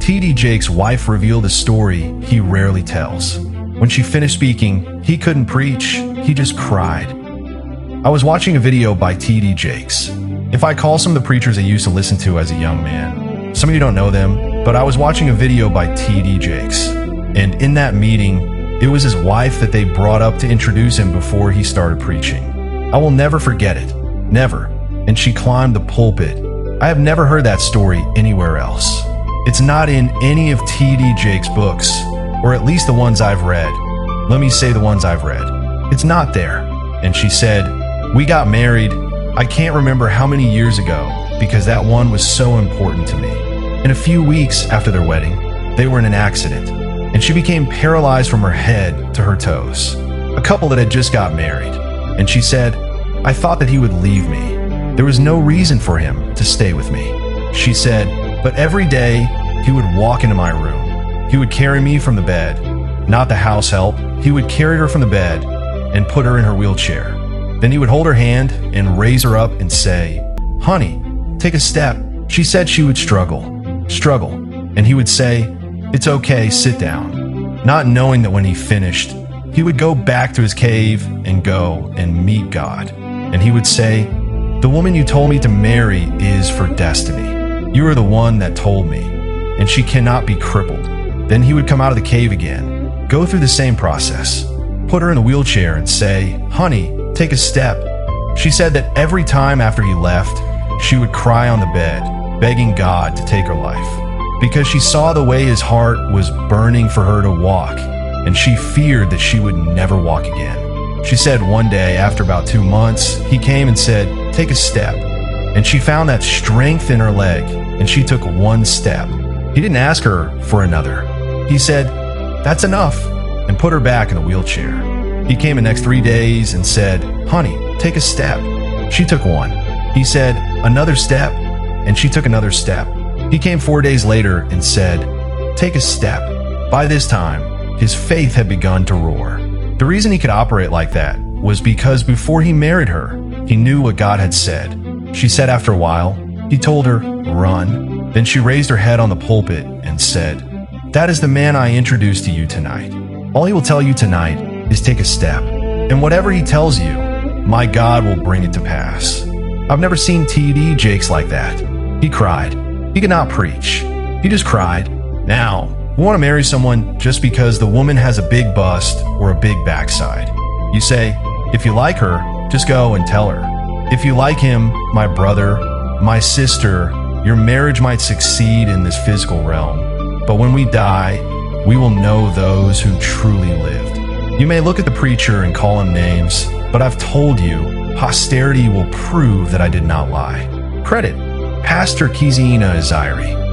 T.D. Jake's wife revealed a story he rarely tells. When she finished speaking, he couldn't preach, he just cried. I was watching a video by T.D. Jakes. If I call some of the preachers I used to listen to as a young man, some of you don't know them, but I was watching a video by T.D. Jakes. And in that meeting, it was his wife that they brought up to introduce him before he started preaching. I will never forget it. Never. And she climbed the pulpit. I have never heard that story anywhere else. It's not in any of T.D. Jake's books, or at least the ones I've read. Let me say the ones I've read. It's not there. And she said, "We got married, I can't remember how many years ago, because that one was so important to me. In a few weeks after their wedding, they were in an accident, and she became paralyzed from her head to her toes. A couple that had just got married. And she said, I thought that he would leave me. There was no reason for him to stay with me. She said, but every day he would walk into my room. He would carry me from the bed, not the house help. He would carry her from the bed and put her in her wheelchair. Then he would hold her hand and raise her up and say, honey, take a step. She said she would struggle, and he would say, it's okay, sit down. Not knowing that when he finished, he would go back to his cave and go and meet God. And he would say, the woman you told me to marry is for destiny. You are the one that told me, and she cannot be crippled. Then he would come out of the cave again, go through the same process, put her in the wheelchair and say, honey, take a step. She said that every time after he left, she would cry on the bed, begging God to take her life, because she saw the way his heart was burning for her to walk, and she feared that she would never walk again. She said one day, after about 2 months, he came and said, take a step. And she found that strength in her leg, and she took one step. He didn't ask her for another. He said, that's enough, and put her back in the wheelchair. He came the next 3 days and said, honey, take a step. She took one. He said, another step, and she took another step. He came 4 days later and said, take a step. By this time, his faith had begun to roar. The reason he could operate like that was because before he married her, he knew what God had said. She said after a while, he told her, run. Then she raised her head on the pulpit and said, that is the man I introduced to you tonight. All he will tell you tonight is take a step. And whatever he tells you, my God will bring it to pass. I've never seen T.D. Jakes like that. He cried. He could not preach. He just cried. Now, we want to marry someone just because the woman has a big bust or a big backside. You say, if you like her, just go and tell her. If you like him, my brother, my sister, your marriage might succeed in this physical realm. But when we die, we will know those who truly lived. You may look at the preacher and call him names, but I've told you, posterity will prove that I did not lie. Credit Pastor Kesiena Esiri.